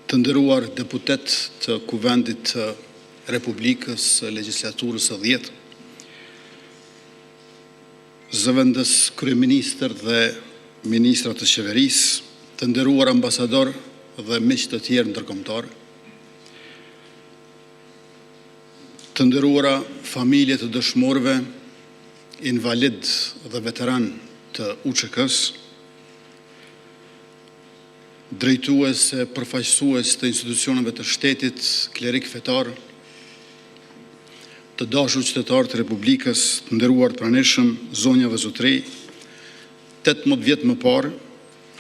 Të nderuar deputet të Kuvendit të Republikës së Legjislaturës së 10, zëvendës kryeministër dhe ministra të qeverisë, të nderuar ambasador dhe miq të tjerë ndërkombëtar, të nderuara familje të dëshmorëve, invalid dhe veteran të UÇK-s, drejtues e përfaqësues të institucioneve të shtetit, klerik fetar, të dashur qytetarë të Republikës, të nderuar të pranishëm, zonja dhe zotëri, 18 vjet më parë,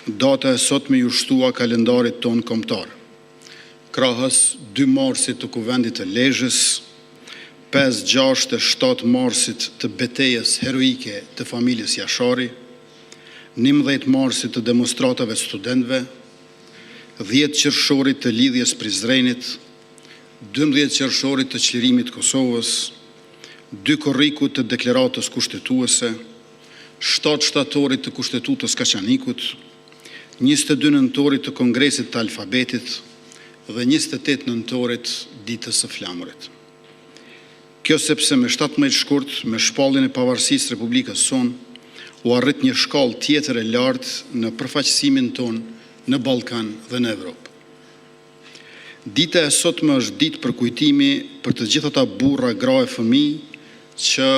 data e sotme ju shtua kalendarit ton kombëtar. Krahas 2 marsit të Kuvendit të Lezhës, 5, 6 e 7 marsit të betejës heroike të familjes Jashari, 19 marsit të demonstratave studentëve, 10 qershorit të lidhjes Prizrenit, 12 qershorit të çlirimit Kosovës, 2 korrikut të deklaratës kushtetuese, 7 shtatorit të kushtetutës Kaçanikut, 22 nëntorit të Kongresit të Alfabetit dhe 28 nëntorit ditës së flamurit. Kjo sepse me 17 shkurt, me shpalljen e pavarësisë Republikës sonë, u arrit një shkallë tjetër e lartë në përfaqësimin ton në Ballkan dhe në Evropë. Dita e sotme është ditë për kujtimi për të gjithë ata burra, gra e fëmijë që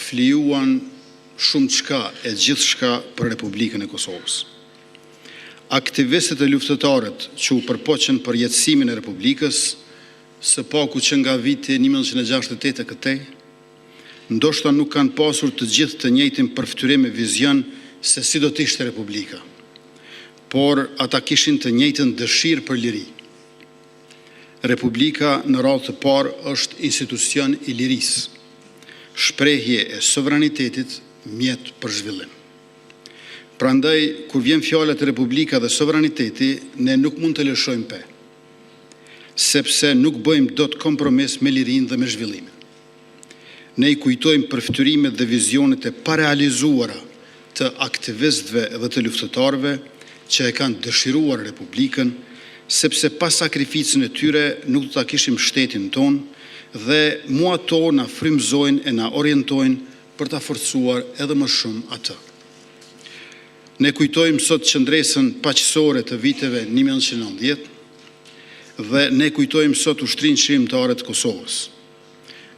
flijuan shumë çka e gjithçka për Republikën e Kosovës. Aktivistët e luftëtarët që u përpoqën për jetësimin e Republikës, së paku që nga viti 1968 e këtej, ndoshta nuk kanë pasur të gjithë të njëjtin përftyrim e vizion se si do të ishte Republika, por ata kishin të njëjtën dëshirë për liri. Republika në radhë të parë është institucion i lirisë, shprehje e sovranitetit mjet për zhvillim. Prandaj, kur vjen fjala të Republika dhe sovraniteti, ne nuk mund të lëshojmë pe, sepse nuk bëjmë dot kompromis me lirinë dhe me zhvillimin. Ne i kujtojmë përftyrimet dhe vizionet e parealizuara të aktivistëve dhe të luftëtarëve që e kanë dëshiruar Republikën, sepse pas sakrificën e tyre nuk do ta kishim shtetin ton dhe mua to na frymëzojnë e na orientojnë për ta forcuar edhe më shumë atë. Ne kujtojmë sot qëndresën paqësore të viteve 1990 dhe ne kujtojmë sot ushtrinë çlimtare të Kosovës.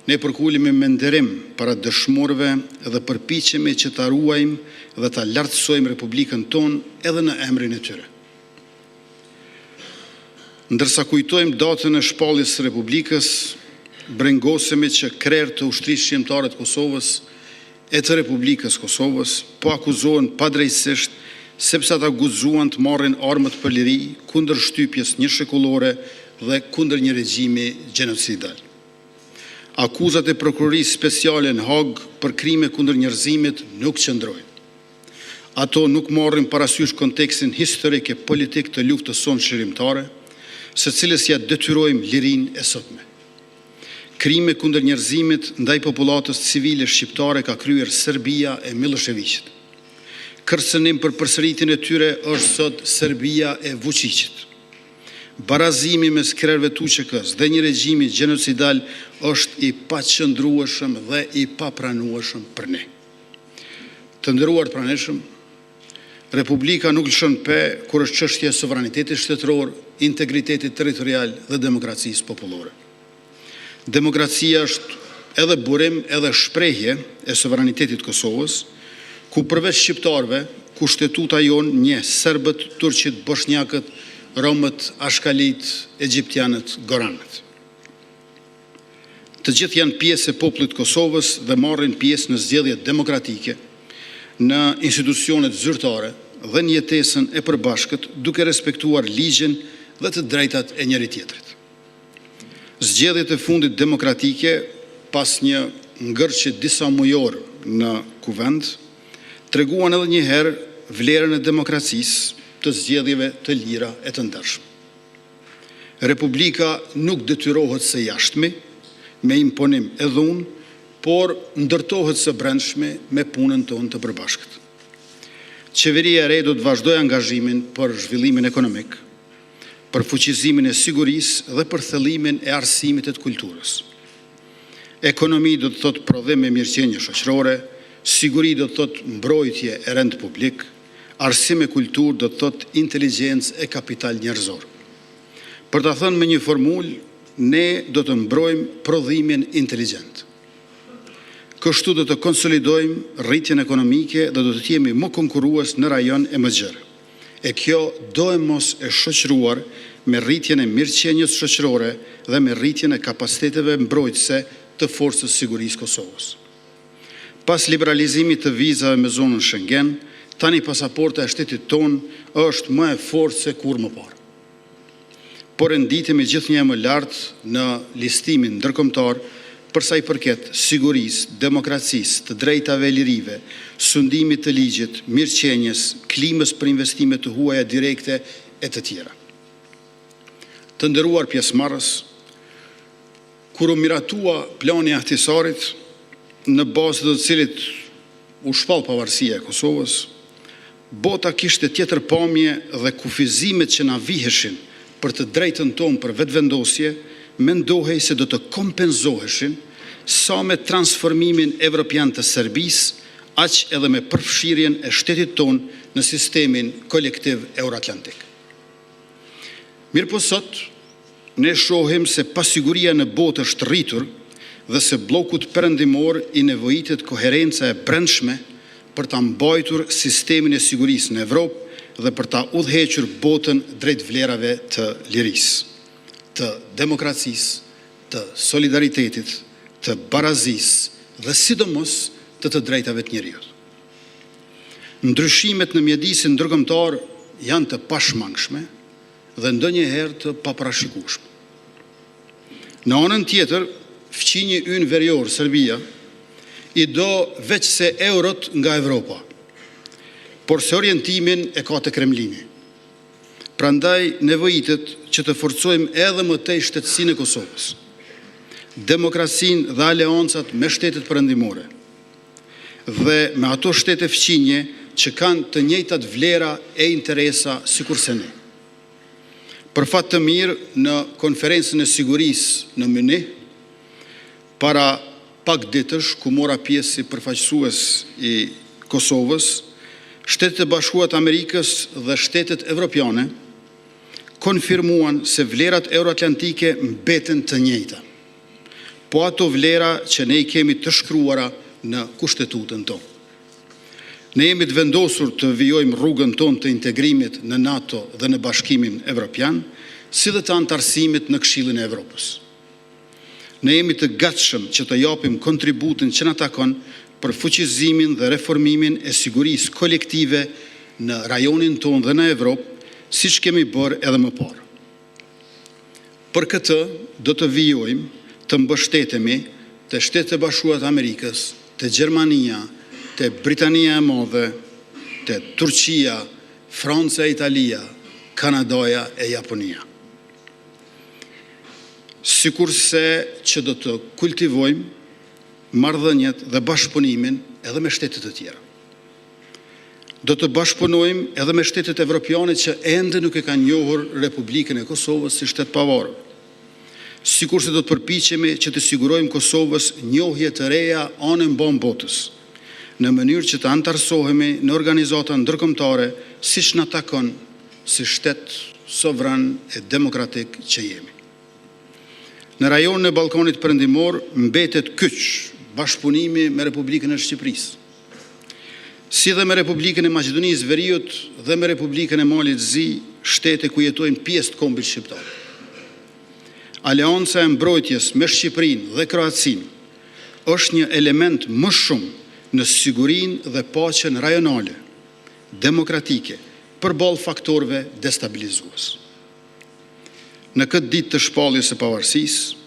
Ne përkulemi me nderim para dëshmorëve dhe përpiqemi që ta ruajmë dhe ta lartësojmë Republikën tonë edhe në emrin e tyre. Ndërsa kujtojmë datën e shpalljes së Republikës, brengosemi që krerë të ushtrisë shqiptare të Kosovës e të Republikës Kosovës po akuzohen padrejtësisht sepse ata guxuan të marrin armët për liri kundër shtypjes një shekullore dhe kundër një regjimi gjenocidal. Akuzat e prokurorisë speciale në Hag për krime kundër njerëzimit nuk qëndrojnë. Ato nuk marrin parasysh kontekstin historik e politik të luftës sonë çlirimtare, së cilës ja detyrojmë lirinë e sotme. Krime kundër njerëzimit ndaj popullatës civile shqiptare ka kryer Serbia e Miloševićit. Kërcënim për përsëritjen e tyre është sot Serbia e Vučićit. Barazimi mes krerëve të UÇK-s dhe një regjimi gjenocidal është i paqëndrueshëm dhe i papranueshëm për ne. Të nderuar pranishëm, Republika nuk lëshon pe kur është çështja e sovranitetit shtetëror, integritetit territorial dhe demokracisë popullore. Demokracia është edhe burim edhe shprehje e sovranitetit të Kosovës, ku përveç shqiptarëve, kushtetuta jonë njeh serbët, turqit, bosnjakët, romët, ashkalit, egjiptianët, goranët. Të gjithë janë pjesë e popullit të Kosovës dhe marrin pjesë në zgjedhjet demokratike, në institucionet zyrtare dhe në jetesën e përbashkët duke respektuar ligjin dhe të drejtat e njëri tjetrit. Zgjedhjet e fundit demokratike, pas një ngërçe disa mujor në Kuvend, treguan edhe një herë vlerën e demokracisë, të zgjedhjeve të lira e të ndershme. Republika nuk detyrohet së jashtme me imponim e dhunë, por ndërtohet së brendshme me punën tonë të përbashkët. Qeveria e re do të vazhdojë angazhimin për zhvillimin ekonomik, për fuqizimin e sigurisë dhe për thellimin e arsimit të kulturës. Ekonomi do të thotë prodhim e mirëqenie shoqërore, siguri do të thotë mbrojtje e rend publik, arsim e kulturë do të thotë inteligjencë e kapital njerëzor. Për ta thënë me një formulë, ne do të mbrojmë prodhimin inteligjent. Kështu do të konsolidojmë rritjen ekonomike dhe do të jemi më konkurrues në rajon e mëzgjerë. E kjo do e mos e shoqëruar me rritjen e mirëqenies shoqërore dhe me rritjen e kapaciteteve mbrojtëse të forcës sigurisë Kosovës. Pas liberalizimit të vizave me zonën Schengen, tani pasaporta e shtetit ton është më e fortë se kur më parë. Por renditemi gjithnjë më lartë në listimin ndërkombëtar përsa i përket sigurisë, demokracisë, të drejtave e lirive, sundimit të ligjit, mirëqenies, klimës për investime të huaja direkte e të tjera. Të nderuar pjesëmarrës, kur u miratua plani i Ahtisarit, në bazë të cilit u shpall pavarësia e Kosovës, bota kishte tjetër pamje dhe kufizimet që na viheshin për të drejtën tonë për vetëvendosje, mendohej se do të kompenzoheshin sa me transformimin evropian të Serbisë, aq edhe me përfshirjen e shtetit tonë në sistemin kolektiv euroatlantik. Mirë po sot, ne shohim se pasiguria në botë është rritur dhe se bllokut perëndimor i nevojitet koherenca e brendshme për ta mbajtur sistemin e sigurisë në Evropë dhe për ta udhëhequr botën drejt vlerave të lirisë, të demokracisë, të solidaritetit, të barazisë dhe sidomos të drejtave të njerëzit. Ndryshimet në mjedisin ndërkombëtar janë të pashmangshme dhe ndonjëherë të paparashikueshme. Në anën tjetër, fqinji ynë verior, Serbia, i do veç se eurot nga Evropa, por se orientimin e ka të Kremlini. Prandaj nevojitet që të forcojmë edhe më tej shtetësinë e Kosovës, demokracinë dhe aleancat me shtetet perëndimore, dhe me ato shtete fqinje që kanë të njëjtat vlera e interesa sikurse ne. Për fat të mirë, në konferencën e sigurisë në Munich, para pak ditësh, ku mora pjesë si përfaqësues i Kosovës, Shtetet e Bashkuara të Amerikës dhe shtetet evropiane konfirmuan se vlerat euroatlantike mbeten të njëjta, po ato vlera që ne i kemi të shkruara në kushtetutën tonë. Ne jemi të vendosur të vijojmë rrugën tonë të integrimit në NATO dhe në Bashkimin Evropian, si dhe të antarësimit në Këshillin e Evropës. Ne jemi të gatshëm që të japim kontributin që na takon për fuqizimin dhe reformimin e sigurisë kolektive në rajonin tonë dhe në Evropë, siç kemi bërë edhe më parë. Për këtë do të vijojmë të mbështetemi të Shtetet e Bashkuara të Amerikës, të Gjermania, të Britania e Madhe, të Turqia, Franca e Italia, Kanadaja e Japonia. Sikurse që do të kultivojmë marrëdhëniet dhe bashkëpunimin edhe me shtetet të tjera. Do të bashkëpunojmë edhe me shtetet evropiane që ende nuk e kanë njohur Republikën e Kosovës si shtet pavarur. Sikurse do të përpiqemi që të sigurojmë Kosovës njohje të reja anë mban botës, në mënyrë që të antarësohemi në organizata ndërkombëtare siç na takon si shtet sovran e demokratik që jemi. Në rajonin e Ballkanit Perëndimor mbetet kyç bashkëpunimi me Republikën e Shqipërisë, si dhe me Republikën e Maqedonisë Veriut dhe me Republikën e Malit Zi, shtete ku jetojnë pjesë të kombit shqiptar. Aleanca e mbrojtjes me Shqipërinë dhe Kroacinë është një element më shumë në sigurinë dhe paqen rajonale, demokratike, përballë faktorëve destabilizues. Në këtë ditë të shpalljes së pavarësisë,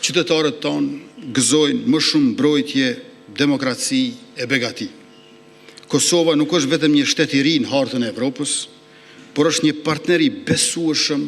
qytetarët tonë gëzojnë më shumë mbrojtje, demokraci e begati. Kosova nuk është vetëm një shtet i ri në hartën e Evropës, por është një partner i besueshëm